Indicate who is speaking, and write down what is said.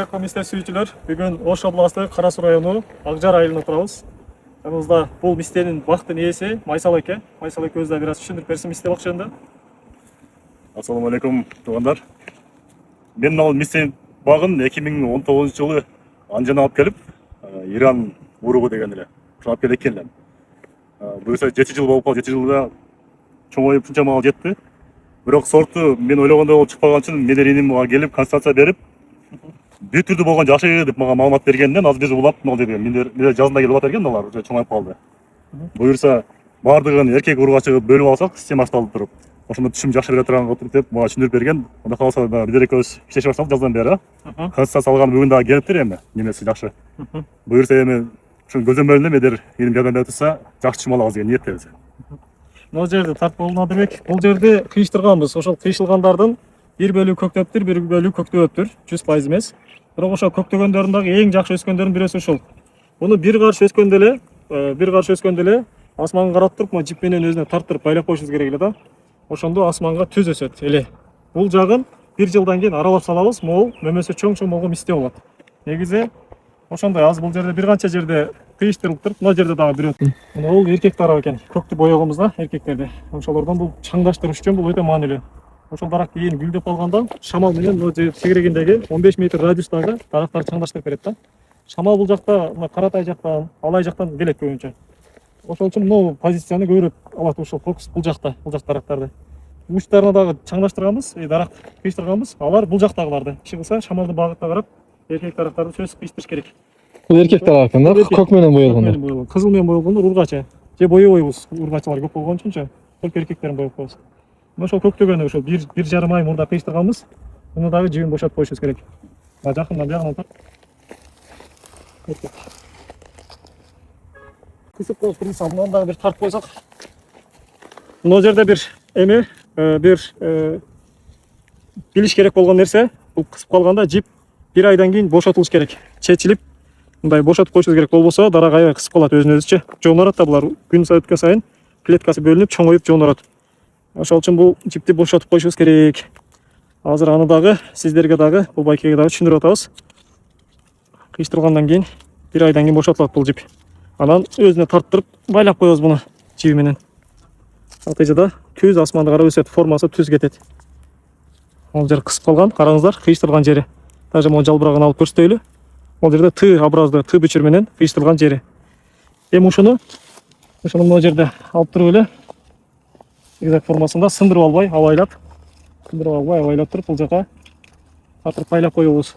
Speaker 1: Урматтуу мисте сүйүүчүлөр, бүгүн Ош областы Кара Суу району Акжар айылында турабыз. Yanımızda бул мистенин бактын ээси Майсал эке. Майсал эке өзү бир аз түшүндүрүп берсин мисте бак жөнүндө.
Speaker 2: Ассаламу алейкум туугандар. Мен ал мистенин багын 2019 жылы Анжан алып келип, Иран уругу деген эле. Алып келип келдим. Буюрса 7 жыл болуп калды, 7 жылда чоңоюп ушунча мал жетти. Бирок сорту мен ойлогондой болуп чыкпаган үчүн менин иним мага келип консультация берип, бир түрдүү болгон жакшы деп мага маалымат бергенден азыр биз улап мал жерге менде жазында келип атат экен, алар уже чоңоюп калды. Буюрса бардыгын эркек ургачы бөлүп алсак, система ашталып туруп, ошондо түшүм жакшы бере турган отуруп деп мага түшүндүрүп берген. Анда калса бир экөөбүз иштешип баштадык жаздан бери. Консультация алган бүгүн дагы келиптир эми, немеси жакшы. Буюрса эми ушул көзөмөлүндө медер иним жардам берип турса, жакшы түшүм алабыз деген ниеттебиз.
Speaker 1: Бул жерде тарт болуна демек, бул жерде кыйыштырганбыз. Ошол кыйшылгандардын бир бөлүгү көктөптүр, бир бөлүгү көктөбөптүр. 100% эмес. Бирок ошо көктөгөндөрдүн дагы эң жакшы өскөндөрдүн бирөөсү ушул. Муну бир каршы өскөндө эле асманга карап туруп, мына жип менен өзүнө тарттырып байлап коюшубуз керек эле да. Ошондо асманга түз өсөт эле. Бул жагын бир жылдан кийин аралап салабыз, могул мөмөсү чоң болгон мисте болот. Негизи ошондой аз бул жерде бир канча жерде кыйыштырылып туруп, мына жерде дагы бирөө. Мына бул эркек тарабы экен. Көктү боёгонбуз да, эркектерди. Ошолордон бул чаңдаштырыш үчүн бул өтө маанилүү. Ошол дарак кийин гүлдөп калганда шамал менен мына жер тегерегиндеги 15 метр радиустагы дарактарды чаңдаштырып берет да. Шамал бул жакта, мына Каратай жактан, Алай жактан келет көбүнчө. Ошол үчүн могу позицияны көбүрөөк алат ушул фокус бул жак дарактарды. Учтарына дагы чаңдаштырганбыз, дарак кыйыштырганбыз. Алар бул жактагыларды. Иши кылса шамалдын багытына карап эркек дарактарды сөзсүз кыйыштырыш керек.
Speaker 3: Бул эркек тарап экен да, көк менен боелгондор.
Speaker 1: Кызыл менен боелгондор ургачы. Же боебойбуз, ургачылар көп болгон үчүнчү. Только эркектерин боеп коебуз. Ошол көктөгөнү ошол 1,5 ай мурда кыйыштырганбыз. Муну дагы жибин бошотуп коюшубуз керек. Жакындан бягынан тарт. Кысып коюп турсак, мындан дагы бир тартып койсок. Мына жерде бир эме, бир билиш керек болгон нерсе, бул кысып калганда жип 1 айдан кийин бошотулуш керек. Чечилип, мындай бошотуп коюшубуз керек болбосо, дарак аябай кысып калат өзүнө-өзүчө. Жонорот да булар күн өткөн сайын клеткасы бөлүнүп, чоңоюп жонорот. Ошол үчүн бул жипти бошотуп коюшубуз керек. Азыр аны дагы сиздерге дагы, бул байкеге дагы түшүндүрүп атабыз. Кыйыштыргандан кийин 1 айдан кийин бошотулат бул жип. Анан өзүнө тарттырып байлап коебуз буну жиби менен. Натыйжада түз асманды карап өсөт, формасы түз кетет. Ал жер кысып калган, караңыздар, кыйыштырган жери. Даже могу жалбырагын алып көрсөтөлү. Ал жерде Т образды, Т бичир менен кыйыштырган жери. Эми ушуну мына жерде алып туруп эле зигзаг формасында сындырып албай, абайлап туруп бул жака тартып байлап коебуз.